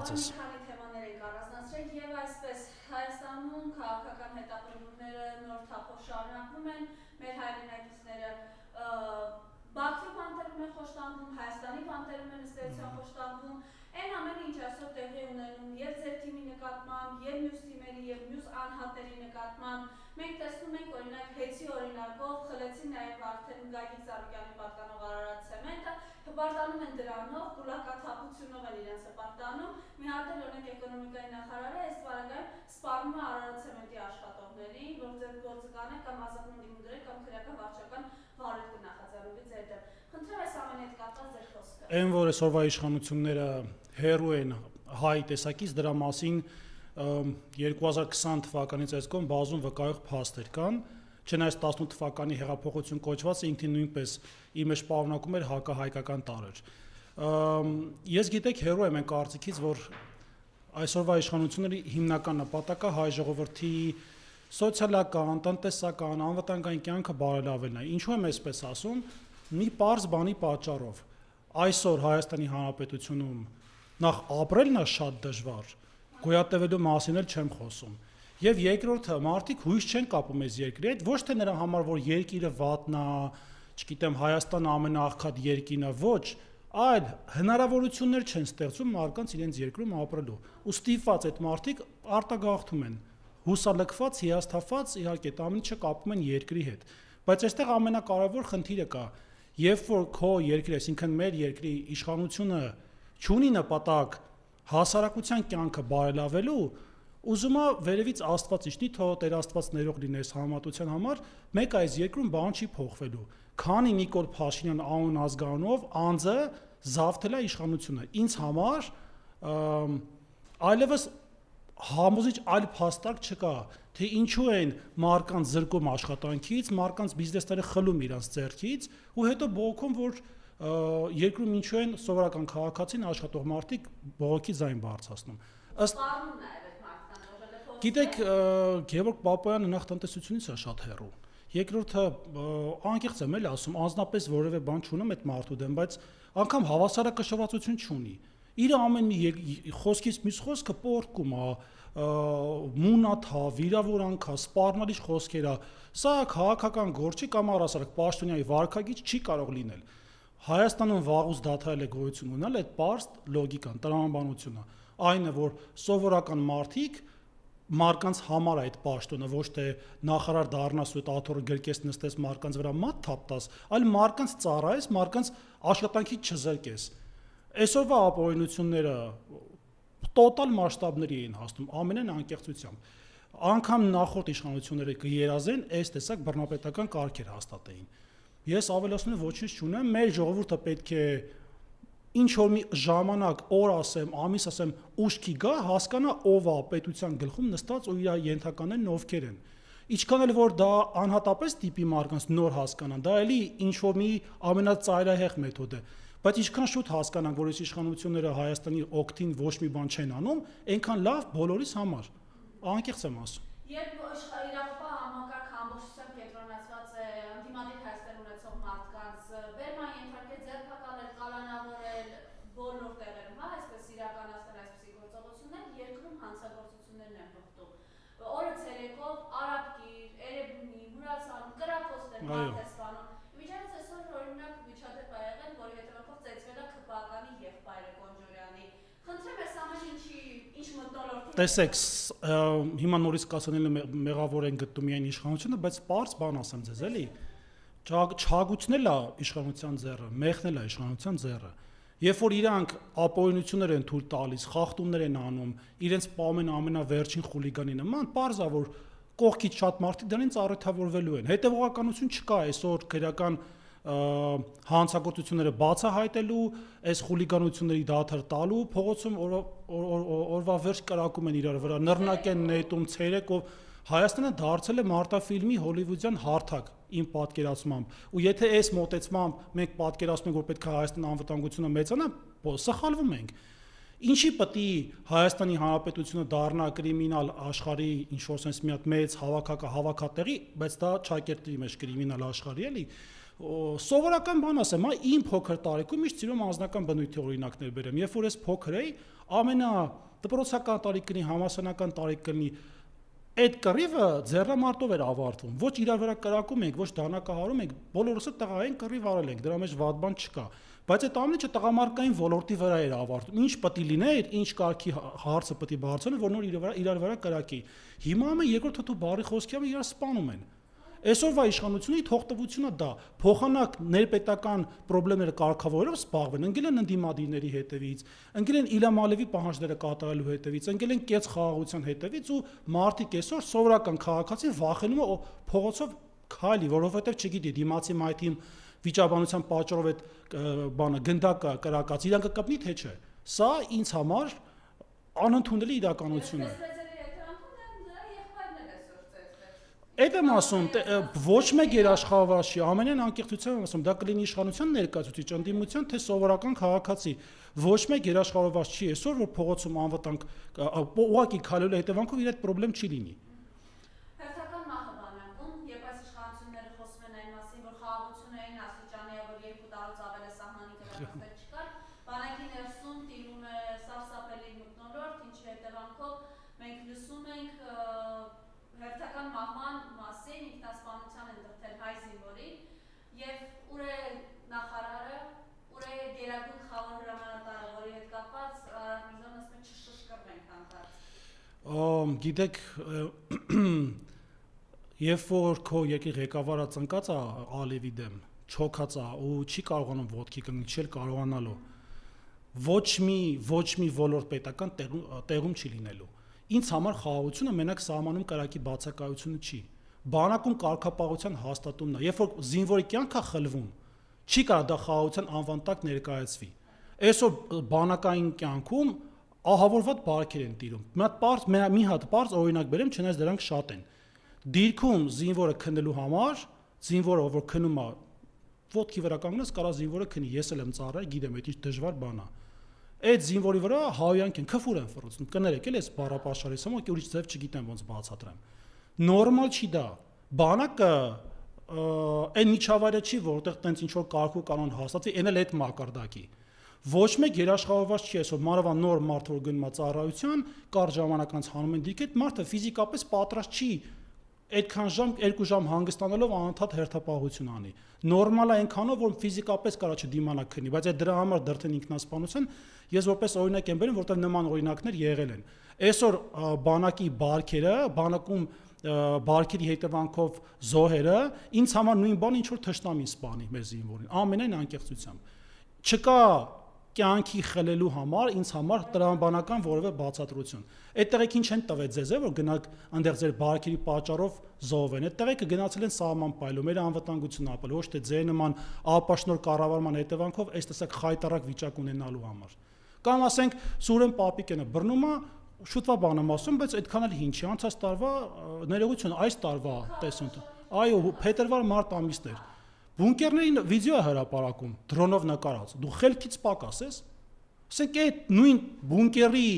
ձեզ։ Եվ այսպես Հայաստանում քաղաքական հետապնդումները նոր թափով շարունակվում են, մեր հայրենակիցները Բաքվի բանտերում են խոշտանգում, Հայաստանի բանտերում են ըստեյության խոշտանգում, այն ամենը ինչ այսօր տեղի ունենում եւ ձեր թիմի նկատմամբ, եւ մյուս թիմերի եւ մյուս անհատերի նկատմամբ, մենք տեսնում ենք օրինակ հեծի օրինակով խլեցին նաեւ արդեն Գագիկ Ծառուկյանի պատկանող Արարատ ցեմենտը, հպարտանում են դրանով, կուլակաթափությունով են իրենց հպարտանում, մի հատ էլ օրինակ էկոնոմիկայի նախարարը այս բaragայում սպառնում է Արարատ ցեմենտի աշխատողներին, որ ձեր գործը կանեք կամ ազատում դիմադրեք կամ քրեական վարչական վարույթ կնախաձեռնվի ձեր դեմ։ Խնդրեմ այս ամենի հետ կապված ձեր խոսքը։ Այն որ այսօրվա իշխանությունները հերու են հայ տեսակից, դրա մասին 2020 թվականից այս կողմ բազում վկայող փաստեր կան, չնայած 18 թվականի հեղափոխություն կոչված ինքնին նույնպես իր մեջ պարունակում էր հակահայկական տարրեր։ Ես գիտեք հերու եմ այն կարծիքից, որ այսօրվա իշխանությունների հիմնական նպատակը հայ ժողովրդի սոցիալական, տնտեսական, անվտանգային կյանքը բարելավելն է։ Ինչու եմ այսպես ասում, մի պարզ բանի պատճառով։ Այսօր Հայաստանի Հանրապետությունում նախ ապրելն է շատ դժվար, գոյատևելու մասին էլ չեմ խոսում։ Եվ երկրորդը, մարդիկ հույս չեն կապում այս երկրի հետ, ոչ թե նրա համար, որ երկիրը վատն է, չգիտեմ, Հայաստանը ամենաաղքատ երկիրն է, ոչ, այլ հնարավորություններ չեն ստեղծում մարդկանց իրենց երկրում ապրելու։ Ու ստիպված այդ մարդիկ արտագաղթում են, հուսալքված, հիասթափված, իհարկե, ամեն ինչը կապում են երկրի հետ։ Բայց այստեղ ամենակարևոր խնդիրը կա, երբ որ քո երկրի, այսինքն մեր երկրի իշխանությունը չունի նպատակ հասարակության կյանքը բարելավելու, ուզում է վերևից Աստված իշտի, թող Տեր Աստված ներող լինես համատության համար, մեկ այս երկրում բան չի փոխվելու։ Քանի Նիկոլ Փաշինյան անուն ազգանունով անձը զավթել է իշխանությունը։ Ինձ համար այլևս համոզիչ այլ փաստարկ չկա, թե ինչու են մարդկանց զրկում աշխատանքից, մարդկանց բիզնեսները խլում իրենց ձեռքից, ու հետո բողոքում, որ երկրում ինչու են սովորական քաղաքացին աշխատող մարդիկ բողոքի ձայն բարձրացնում։ Գիտեք, Գևորգ Պապոյանը նախ տնտեսությունից է շատ հեռու։ Երկրորդը անկեղծ եմ էլ ասում, անձնապես որևէ բան չունեմ այդ մարդու դեմ, բայց անգամ հավասարակշռվածություն չունի։ Իր ամեն մի խոսքից մյուս խոսքը պոռթկում է, մունաթա, վիրավորանքա, սպառնալիչ խոսքեր է։ Սա քաղաքական գործ չի կամ առասարակ պաշտոնյայի վարքագիծ չի կարող լինել։ Հայաստանում վաղուց դադարել է գոյություն ունենալ այդ պարզ լոգիկան, տրամաբանությունը։ Այն է, որ սովորական մարդիկ մարդկանց համար այդ պաշտոնը ոչ թե նախարար դառնաս ու այդ աթոռը գրկես նստես մարդկանց վրա մատ թափտաս, այլ մարդկանց ծառայես, մարդկանց աշխատանքից չզրկես։ Այսօրվա ապօրինությունները տոտալ մասշտաբների էին հասնում ամենայն անկեղծությամբ։ Անկամ նախորդ իշխանությունները կերազեն այս տեսակ բռնապետական կարգեր հաստատեին։ Ես ավելացնում եմ ոչինչ չունեմ, մեր ժողովուրդը պետք է ինչ որ մի ժամանակ, օր ասեմ, ամիս ասեմ, ուշքի գա, հասկանա ով է պետության գլխում նստած ու իր ենթականներն ովքեր են։ Ինչքան էլ որ դա անհատապես տիպի մարդկանց նոր հասկանան, դա էլի ինչ որ մի ամենածայրահեղ մեթոդ է, բայց ինչքան շուտ հասկանանք, որ այս իշխանությունները Հայաստանի օգտին ոչ մի բան չեն անում, այնքան լավ բոլորիս համար։ Անկեղծ եմ ասում։ Երբ իրավապահ համակարգ ամբողջությամբ կենտրոնացված է ընդդիմադիր հայացքներ ունեցող մարդկանց, բերման ենթարկել ձերբակալել, կալանավորել բոլոր տեղերում, հա, այսպես իրականացնել այսպիսի գործողություններ, երկրում հանցագործություններն են բխտում։ Օրը ցերեկով Արաբկիր, Էրեբունի, Մուրացան, կրակոցներ մարդ է սպանում։ Միջանից այսօր օրինակ միջադեպ ա եղել, որի հետևանքով ծեծվել է ՔՊԱ-կանի եղբայրը Կոնջորյանի։ Խնդրեմ այս ամեն ինչի ինչ մթնոլորտի։ Տեսեք, հիմա նորից կասանելը մեղավոր են գտնում միայն իշխանությունը, բայց պարզ բան ասեմ ձեզ, էլի։ Չհագուցնել է իշխանության ձեռը, մեղնել է իշխանության ձեռը։ Երբ որ իրանք ապօրինություններ են թույլ տալիս, խախտումներ են անում, իրենց ամենավերջին խուլիգանի նման, պարզ է, որ կողքից շատ մարդիկ դրանից առիթավորվելու են։ Հետևողականություն չկա այսօր քրեական հանցագործությունները բացահայտելու, այս խուլիգանությունների դադար տալու, փողոցում օրվա վերջ կրակում են իրար վրա, նռնակ են նետում, ցերեկով Հայաստանը դարձել է մարտաֆիլմի հոլիվուդյան հարթակ իմ պատկերացմամբ։ Ու եթե այս մոտեցմամբ մենք պատկերացնում ենք, որ պետք է Հայաստանի անվտանգությունը մեծանա, սխալվում ենք։ Ինչի պետք է Հայաստանի Հանրապետությունը դառնա կրիմինալ աշխարհի ինչ-որ sense մի հատ մեծ հավաքատեղի, բայց դա Չակերտի մեջ կրիմինալ աշխարհի էլի։ Սովորական բան ասեմ, իմ փոքր տարիքում միշտ սիրում անձնական բնույթի օրինակներ բերեմ։ Երբ որ ես փոքր էի, դպրոցական տարիք կնի, համալսարանական տարիք կնի, այդ կռիվը ձեռամարտով էր ավարտվում։ Ոչ իրար վրա կրակում ենք, ոչ դանակահարում ենք, բոլորս տղային կռիվ արել ենք, դրա մեջ վատ բան չկա։ Բայց այդ ամենը տղամարդկային ոլորտի վրա էր ավարտվում։ Ինչ պետք է լիներ, ինչ կարգի հարցը պետք է բարձրանա, որ նոր իրար վրա կրակի։ Հիմա ամեն երկրորդ թթու բարի խոսքերով իրար սպանում են։ Այսօրվա իշխանությունների թողտվությունը դա փոխանակ ներպետական խնդիրները կարգավորելով սպառվել, ընկել են ընդդիմադիրների հետևից, ընկել են Իլհամ Ալիևի պահանջները կատարելու հետևից, ընկել են կեց խաղաղության հետևից ու մարդիկ այսօր սովորական քաղաքացին վախենում է փողոցով քայլի, որովհետև չգիտի դիմացի մայթին վիճաբանության պատճառով այդ բանը գնդակը կրակած իրան կկպնի թե չէ։ Սա ինձ համար անընդունելի իրականություն է։ Այդ եմ ասում, ոչ մեկ երաշխավորված չի, ամենայն անկեղծությամբ եմ ասում, դա կլինի իշխանության ներկայացուցիչ, ընդդիմության թե սովորական քաղաքացի, ոչ մեկ երաշխավորված չի այսօր, որ փողոցում անվտանգ ուղղակի քայլելու հետևանքով իր այդ խնդրեմ չի լինի։ Հերթական մահը բանակում, երբ այս իշխանությունները խոսում են այն մասին, որ խաղաղությունը այն աստիճանի է, որ 2 տարուց ավել է սահմանի գրավներ չկար, բանակի ներսում տիրում է սարսափելի մթնոլորտ, ինչի հետևանքով մենք լսում ենք հերթական մահման մասին ինքնասպանության են դրդել հայ զինվորին եւ ուր է նախարարը, ուր է գերագույն խաղաղ հրամանատարը, որի հետ կապված Արադ Միրզոն ասում է չշշկրվենք հանդարտ։ Գիտեք, երբ որ քո երկրի ղեկավարը ծնկած է Ալիևի դեմ, չոքած է ու չի կարողանում ոտքի կանգնել, չի կարողանալու, ոչ մի ոլորտ պետական տեղում չի լինելու։ Ինձ համար խաղաղությունը մենակ սահմանում կրակի բացակայությունը չի։ Բանակում կարգապահության հաստատումն է, երբ որ զինվորի կյանքը խլվում, չի կարող դա խաղաղության անվան տակ ներկայացվի։ Այսօր բանակային կյանքում ահավորված բարքեր են տիրում։ Մի հատ պարզ օրինակ բերեմ, չնայած դրանք շատ են։ Դիրքում զինվորը քննելու համար, զինվորը որ քնում է, ոտքի վրա կանգնած կարա զինվորը քնի, ես էլ եմ ծառայ, գիտեմ, այդ ինչ դժվար բան է։ Այդ զինվորի վրա հայոյանք են, քֆուր են ֆռոցում, կներեք էլ էս բառապաշարից համ ու ուրիշ ձև չգիտեմ ոնց բացատրեմ։ Նորմալ չի դա։ Բանակը այն միջավայրը չի, որտեղ տենց ինչ որ կարգ ու կանոն հաստատվի, այն էլ այդ մակարդակի։ Ոչ մեկ երաշխավորված չի այսօր մանավանդ նոր մարդ որ գնում է ծառայության, կարճ ժամանակ անց հանում են դիք, այդ մարդը ֆիզիկապես պատրաստ չի այդքան ժամ, 2 ժամ հանգստանալով անընդհատ հերթապահություն անի։ Նորմալ է այնքանով, որ ֆիզիկապես կարա չդիմանա քնի, բայց այդ դրա համար դրդեն ինքնասպանություն ես որպես օրինակ եմ բերում, որտեղ նման օրինակներ եղել են։ Այսօր բանակի բարքերը, բանակում բարքերի հետևանքով զոհերը ինձ համար նույն բանը ինչ որ թշնամին սպանի մեր զինվորին, ամենայն անկեղծությամբ։ Չկա կյանքի խլելու համար ինձ համար տրամաբանական որևէ բացատրություն։ Այդ տեղեքին չեն տվել ձեզ, որ գնաք այնտեղ ձեր բարքերի պատճառով զոհվեն։ Այդ տեղեքը գնացել են սահման պայլում, մեր անվտանգությունն ապել, ոչ թե ձեր նման ապաշնոր կառավարման հետևանքով այս տեսակ խայտարակ վիճակ ունենալու համար։ Կամ ասենք Սուրեն Պապիկյանը բռնում է, շուտվա բան եմ ասում, բայց այդքան էլ հին չի, անցած տարվա ներողություն, այս տարվա տեսունը։ Այո, փետրվար-մարտ ամիսն էր։ Բունկերներին վիդեո է հրապարակում, դրոնով նկարած։ Դու խելքից պակաս ես։ Ասենք այդ նույն բունկերի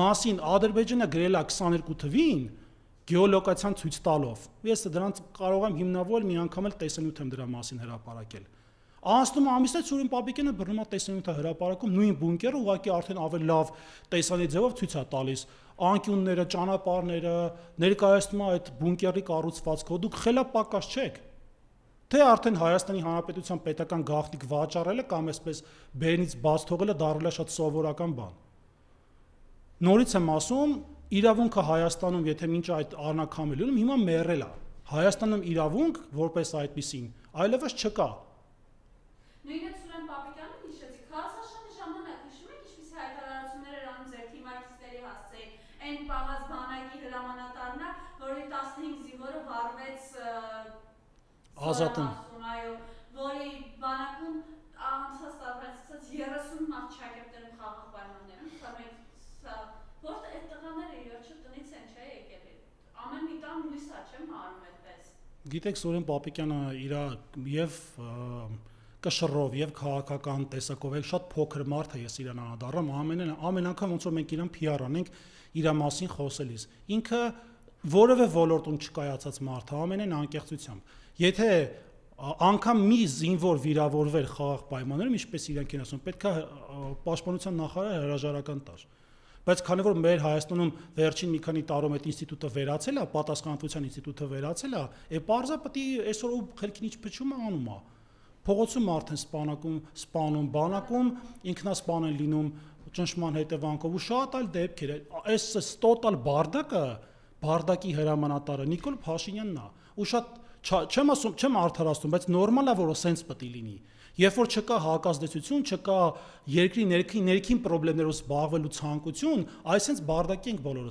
մասին Ադրբեջանը գրել է 22 թվին գեոլոկացիան ցույց տալով։ Ես դրանց կարող եմ հիմնավորել մի անգամ էլ տեսանյութ եմ դրա մասին հրապարակել։ Անցնում ամիսներ Սուրեն Պապիկյանը բռնում է տեսանյութը հրապարակում նույն բունկերը ուղղակի արդեն ավելի լավ տեսանի ձևով ցույց է տալիս անկյունները, ճանապարհները, ներկայացնում է այդ բունկերի կառուցվածքը։ Դուք խելապակաս չեք։ Թե արդեն Հայաստանի Հանրապետության պետական գաղտնիք վաճառելը կամ այսպես բերնից բաց թողելը դառել է շատ սովորական բան։ Նորից եմ ասում, իրավունքը Հայաստանում, եթե մինչ այդ առնակամը լինում, հիմա մեռել է։ Հայաստանում իրավունք որպես այդպեսին այլևս չկա։ Նույնիսկ Սուրեն Պապիկյանը հիշեցի, 40-աշնորհի ժամանակ հիշում եք ինչպիսի հայտարարություններ էր անում ձեր թիմակիցների հասցեին, այն պահած բանակի հրամանատարն է, որի 15 զինվորը վառվեց Ազատում։ Այո, որի բանակում անցած տարվանից 30 մարդ շակերտներում խաղաղ պայմաններում, սա որտե այդ տղաները իրոք տնից են չէ եկել։ Ամեն մի տան լույս է չեմ արում այդպես։ Գիտեք Սուրեն Պապիկյանը իր եւ կշռով եւ քաղաքական տեսակով է շատ փոքր մարդ է, ես իրան անդառամ ամեն անգամ ոնց որ մենք իրան PR անենք իր մասին խոսելիս։ Ինքը որևէ ոլորտում չկայացած մարդ է ամենայն անկեղծությամբ։ Եթե անգամ մի զինվոր վիրավորվեր խաղաղ պայմաններում, ինչպես իրենք են ասում, պետք է պաշտպանության նախարարը հրաժարական տար։ Բայց քանի որ մեր Հայաստանում վերջին մի քանի տարում այդ ինստիտուտը վերացել է, պատասխանատվության ինստիտուտը վերացել է, պարզա պետք է այսօր ու խելքին ինչ փչում է անում է։ Փողոցում արդեն սպանում, բանակում ինքնասպան են լինում ճնշման հետևանքով ու շատ այլ դեպքեր։ Այս տոտալ բարդակի հրամանատարը Նիկոլ Փաշինյանն է։ Ու շատ չեմ արդարացնում, բայց նորմալ է, որ սենց պետք է լինի։ Երբ որ չկա հակազդեցություն, չկա երկրի ներքին խնդիրներով զբաղվելու ցանկություն, այսինքն բարդակի ենք բոլորը